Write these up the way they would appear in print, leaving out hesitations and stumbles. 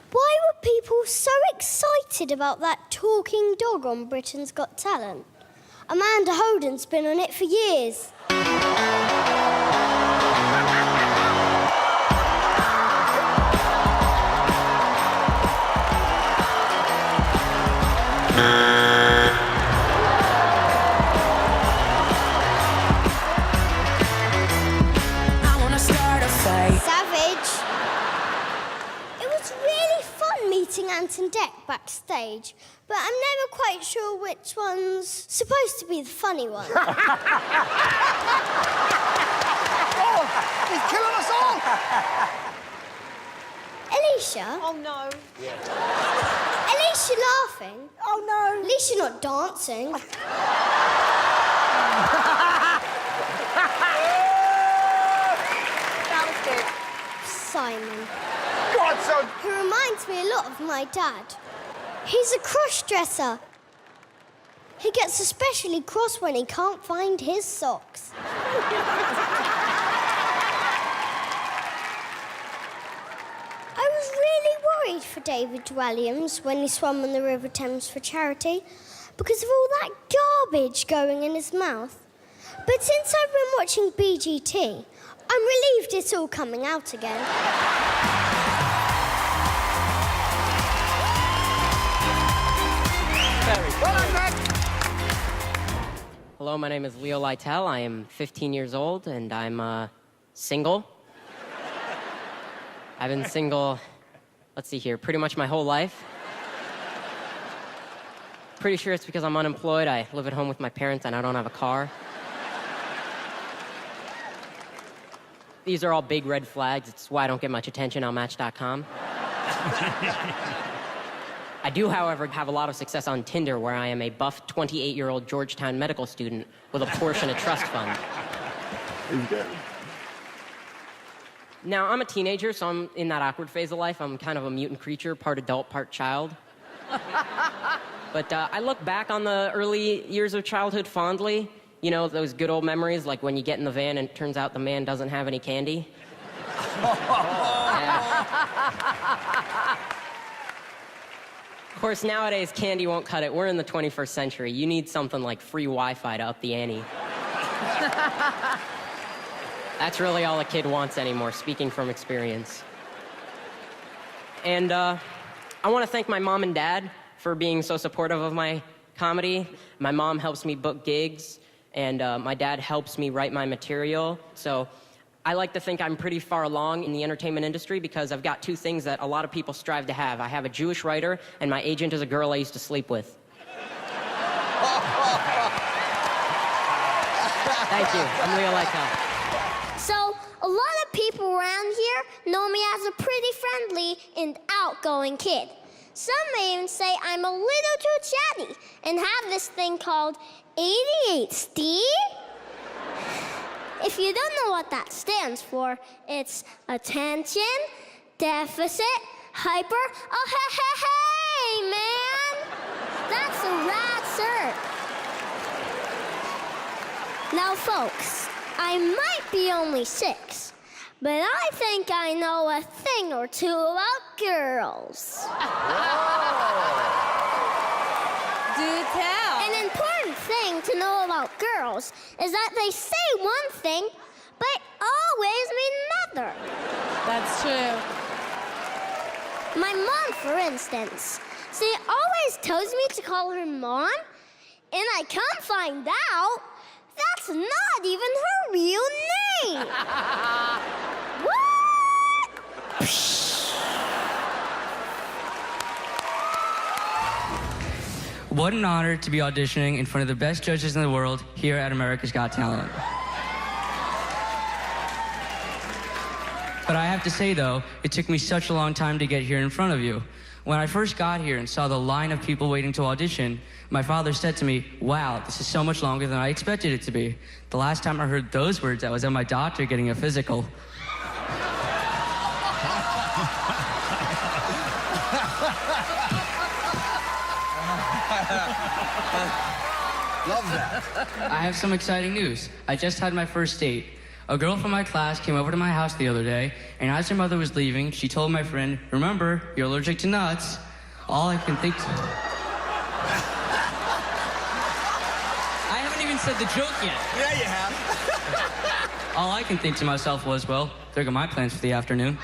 Why were people so excited about that talking dog on Britain's Got Talent? Amanda Holden's been on it for years. I wanna start a fight. Savage. It was really fun meeting Ant and Dec backstage, but I'm never quite sure which one's supposed to be the funny one. Oh, he's killing us all! Alicia? Oh, no. Alicia laughing? Oh, no. At least you're not dancing. That was good. Simon. God, son! He reminds me a lot of my dad. He's a cross-dresser. He gets especially cross when he can't find his socks. I was really worried for David Williams when he swam on the River Thames for charity because of all that garbage going in his mouth. But since I've been watching BGT, I'm relieved it's all coming out again. Well done, Matt. Hello, my name is Leo Lytle. I am 15 years old, and I'm single. I've been single, let's see here, pretty much my whole life. Pretty sure it's because I'm unemployed. I live at home with my parents, and I don't have a car. These are all big red flags. It's why I don't get much attention on Match.com. I do, however, have a lot of success on Tinder, where I am a buff 28-year-old Georgetown medical student with a Porsche and a trust fund. Now, I'm a teenager, so I'm in that awkward phase of life. I'm kind of a mutant creature, part adult, part child. But I look back on the early years of childhood fondly. You know, those good old memories, like when you get in the van and it turns out the man doesn't have any candy. Yeah. Of course, nowadays, candy won't cut it. We're in the 21st century. You need something like free Wi-Fi to up the ante. That's really all a kid wants anymore, speaking from experience. And I want to thank my mom and dad for being so supportive of my comedy. My mom helps me book gigs, and my dad helps me write my material. So I like to think I'm pretty far along in the entertainment industry because I've got two things that a lot of people strive to have. I have a Jewish writer, and my agent is a girl I used to sleep with. Thank you. I'm Leo Lytle. So, a lot of people around here know me as a pretty friendly and outgoing kid. Some may even say I'm a little too chatty and have this thing called ADHD. If you don't know what that stands for, it's attention, deficit, hyper. Oh, hey, man! That's a rad cert. Now, folks, I might be only 6, but I think I know a thing or two about girls. Do tell. An important thing to know about girls is that they say one thing, but always mean another. That's true. My mom, for instance, she always tells me to call her mom, and I come find out that's not even her real name. What? What an honor to be auditioning in front of the best judges in the world here at America's Got Talent. But I have to say, though, it took me such a long time to get here in front of you. When I first got here and saw the line of people waiting to audition, my father said to me, "Wow, this is so much longer than I expected it to be." The last time I heard those words, I was at my doctor getting a physical. Love that. I have some exciting news. I just had my first date. A girl from my class came over to my house the other day, and as her mother was leaving, she told my friend, "Remember, you're allergic to nuts." All I can think... I haven't even said the joke yet. Yeah, you have. All I can think to myself was, well, there go my plans for the afternoon.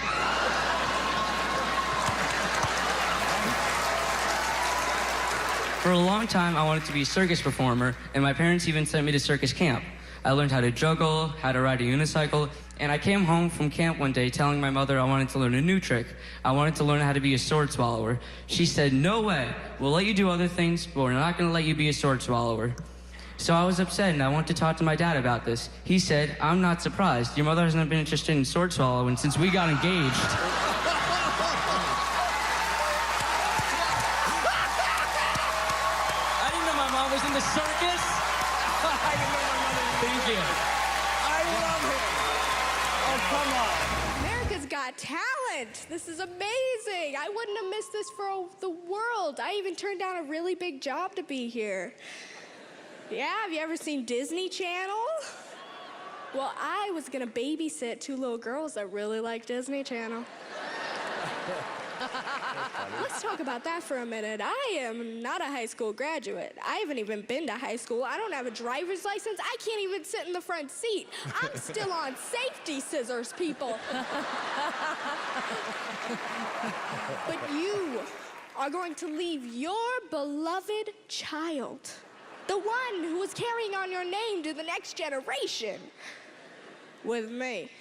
For a long time, I wanted to be a circus performer, and my parents even sent me to circus camp. I learned how to juggle, how to ride a unicycle, and I came home from camp one day telling my mother I wanted to learn a new trick. I wanted to learn how to be a sword swallower. She said, "No way. We'll let you do other things, but we're not going to let you be a sword swallower." So I was upset, and I went to talk to my dad about this. He said, "I'm not surprised. Your mother hasn't been interested in sword swallowing since we got engaged." I didn't know my mom was in the circus. I didn't know my mother was- Thank you. I love it. Oh, come on. America's Got Talent. This is amazing. I wouldn't have missed this for the world. I even turned down a really big job to be here. Yeah, have you ever seen Disney Channel? Well, I was gonna babysit 2 little girls that really like Disney Channel. Let's talk about that for a minute. I am not a high school graduate. I haven't even been to high school. I don't have a driver's license. I can't even sit in the front seat. I'm still on safety scissors, people. But you are going to leave your beloved child, the one who is carrying on your name to the next generation, with me.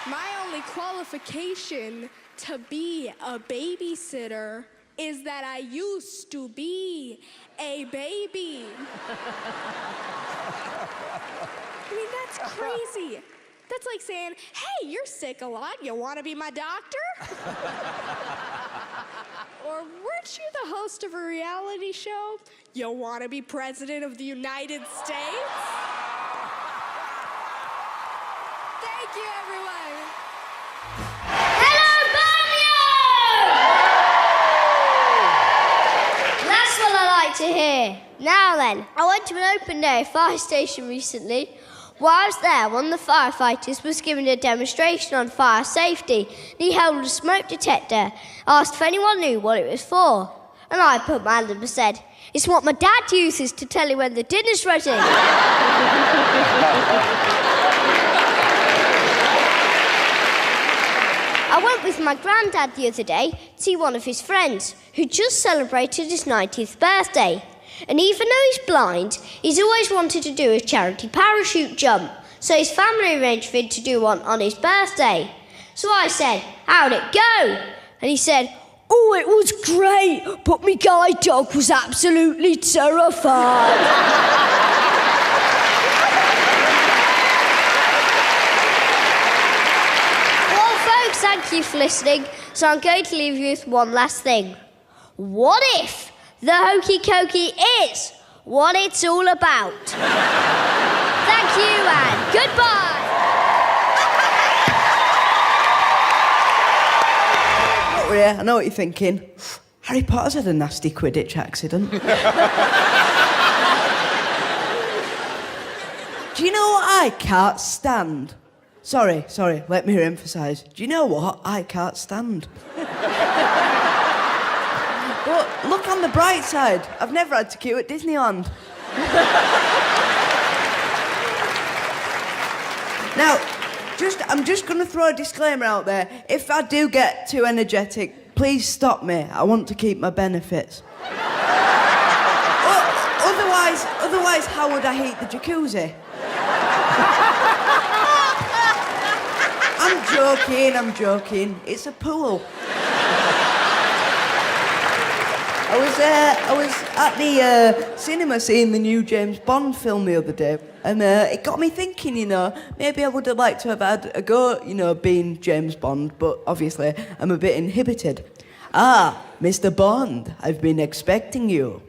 My only qualification to be a babysitter is that I used to be a baby. I mean, that's crazy. That's like saying, "Hey, you're sick a lot. You want to be my doctor?" Or weren't you the host of a reality show? You want to be president of the United States? Thank you, everyone. Hello, Birmingham! That's what I like to hear. Now then, I went to an open day fire station recently. While I was there, one of the firefighters was giving a demonstration on fire safety. He held a smoke detector, asked if anyone knew what it was for. And I put my hand up and said, "It's what my dad uses to tell you when the dinner's ready." I went with my granddad the other day to see one of his friends who just celebrated his 90th birthday. And even though he's blind, he's always wanted to do a charity parachute jump. So his family arranged for him to do one on his birthday. So I said, "How'd it go?" And he said, "Oh, it was great, but my guide dog was absolutely terrified." Well, folks, thank you for listening. So I'm going to leave you with one last thing. What if the hokey cokey is what it's all about? Thank you and goodbye. Don't worry, I know what you're thinking. Harry Potter's had a nasty Quidditch accident. Do you know what I can't stand? Sorry, let me emphasise. Do you know what I can't stand? But look on the bright side. I've never had to queue at Disneyland. Now, I'm just going to throw a disclaimer out there. If I do get too energetic, please stop me. I want to keep my benefits. Otherwise, how would I heat the jacuzzi? I'm joking. It's a pool. I was at the cinema seeing the new James Bond film the other day, and it got me thinking, maybe I would have liked to have had a go, being James Bond, but obviously I'm a bit inhibited. "Ah, Mr. Bond, I've been expecting you."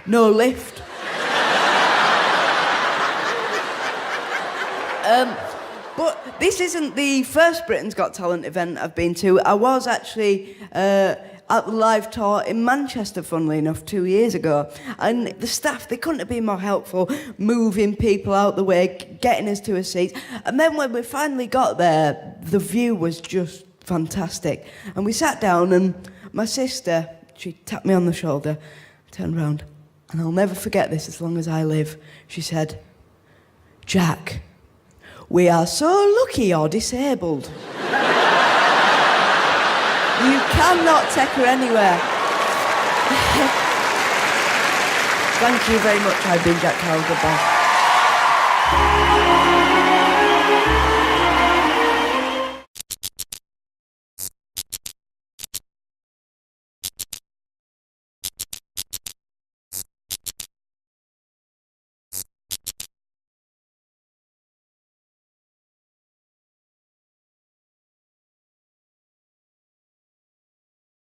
No lift. But this isn't the first Britain's Got Talent event I've been to. I was actually at the live tour in Manchester, funnily enough, 2 years ago. And the staff, they couldn't have been more helpful, moving people out the way, getting us to a seat. And then when we finally got there, the view was just fantastic. And we sat down and my sister, she tapped me on the shoulder, turned round, and I'll never forget this as long as I live. She said, "Jack, we are so lucky you're disabled." You cannot take her anywhere. Thank you very much. I've been Jack Carroll. Goodbye.